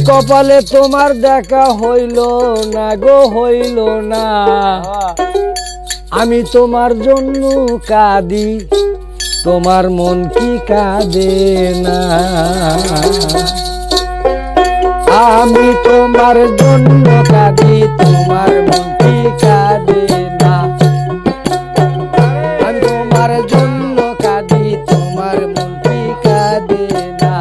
কপালে তোমার দেখা হইল না গো, হইল না। আমি তোমার জন্য কাঁদি, তোমার মন কি কাঁদে না? আমি তোমার জন্য কাঁদি, তোমার মন কি কাঁদে না? আমি তোমার জন্য কাঁদি, তোমার মন কি কাঁদে না?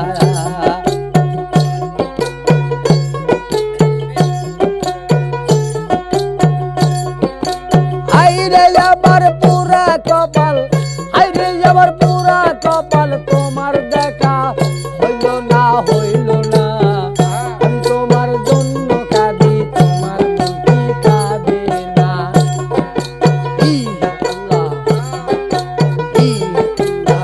আইরে আমার পুরা কপাল, আইরে আমার পুরা কপাল, তোমার দেখা হইল না, হইল না। আমি তোমার জন্য কাঁদি, তোমার মন কি কাঁদে না? ই আল্লাহ, ই আল্লাহ।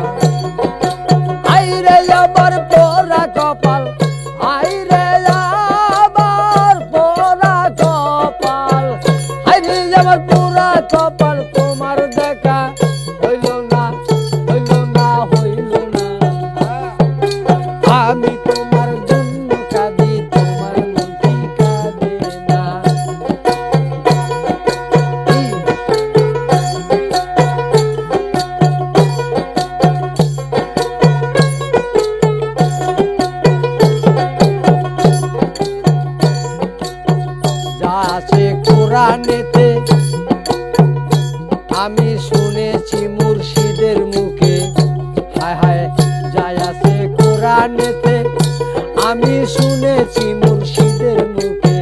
আইরে আমার পুরা কপাল, আইরে আমার পুরা কপাল, আইরে আমার পুরা কপাল, তোমার দেখা হইল না, হইল না, হইল না। আমি তোমার জন্য কাঁদি, তোমার মন কি কাঁদে না? যা আছে কোরআনেতে আমি শুনেছি মুর্শিদের মুখে, হায় হায় যাই আছে কোরআনেতে আমি শুনেছি মুর্শিদের মুখে।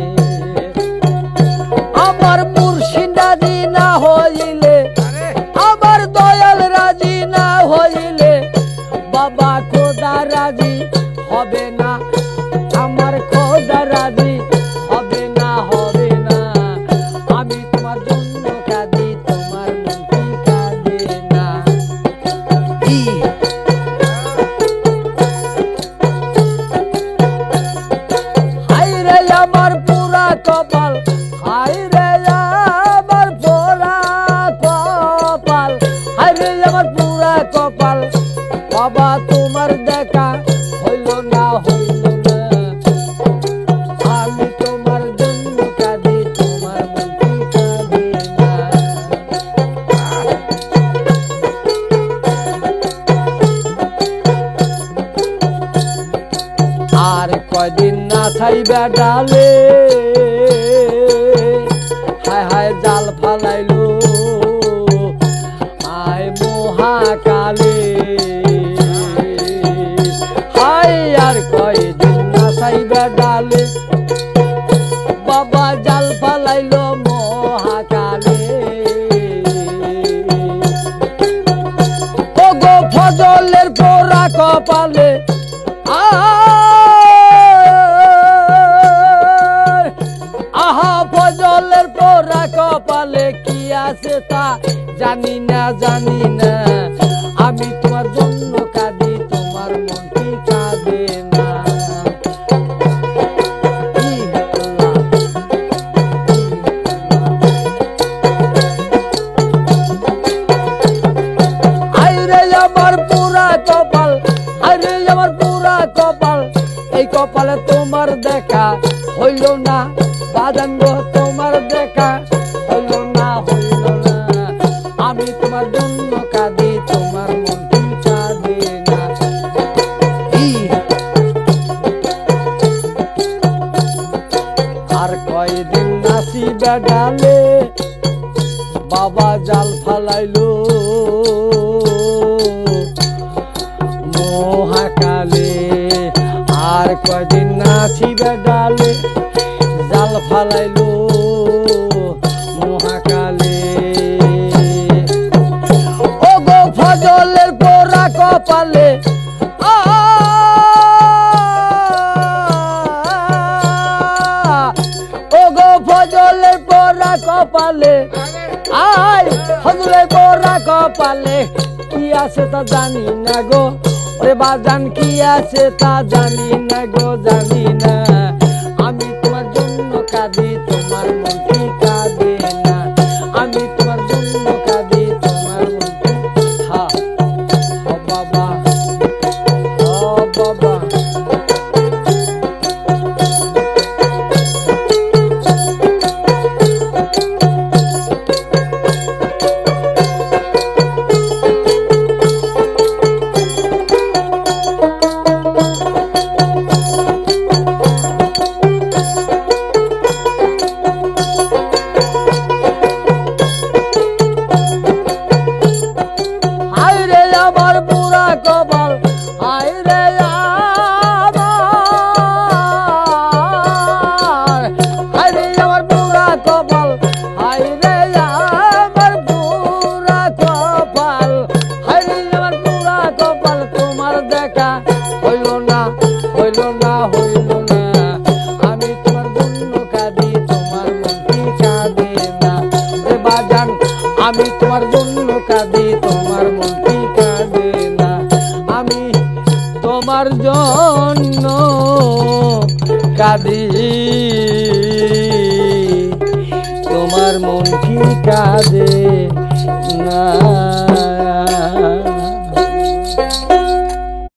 আমার মুর্শিদ রাজি না হইলে, আমার দয়াল রাজি না হইলে, বাবা খোদা রাজি হবে না, আমার খোদা রাজি হবে না, হবে না। আমি তোমার জন্য কাঁদি, তোমার মন কি কাঁদে না? ই হায়রে আমার পুরা কপাল, হায়রে আমার পুরা কপাল, হায়রে আমার পুরা কপাল, বাবা তোমার দেখা হইল না, হইল না। আমি তোমার জন্য কাঁদি, তোমার মন কি কাঁদে না? আর কয়দিন না ছাইবা ডালে, হায় হায় জাল ফালাইলো আয় মহাকালে। হায় আর কয়দিন না ছাইবা ডালে, বাবা জাল ফালাইলো মহাকালে। ও গো ফজলের পোড়া কপালে, আহা ফজলের পোড়া কপালে কি আছে তা জানি না, জানি না। আমি তোমার জন্য কাঁদি, তোমার মন কি কাঁদে না? ই আল্লাহ, আইরে আমার পুরা কপাল, আইরে আমার পুরা কপাল, এই কপালে তোমার দেখা হইল না, বাজান গো তোমার দেখা হইল না, হইল না। আমি তোমার জন্য কাঁদি, তোমার মন কি কাঁদে না? ই আর কয়দিন নাচিবা ডালে, বাবা জাল ফালাইলো মহাকালে। আর কয়দিন নাচিবা ডালে, জাল ফালাইলো মহাকালে। ও গো ফজলের পোড়া কপালে, ও গো ফজলের পোড়া কপালে, আয় ফজলের পোড়া কপালে কি আছে তা জানি না গো, ওরে বাজান কি আছে তা জানি না গো, জানি না। আমি তোমার জন্য কাঁদি, তোমার মন কি কাঁদে না? আমি তোমার জন্য কাঁদি, তোমার মন কি হা বাবা, ও বাবা। বিয়া হইল না হইল না হইল না আমি তোমার জন্য কাঁদি তোমার মন কি কাঁদে না রে বাজান আমি তোমার জন্য কাঁদি তোমার মন কি কাঁদে না আমি তোমার জন্য কাঁদি তোমার মন কি কাঁদে না।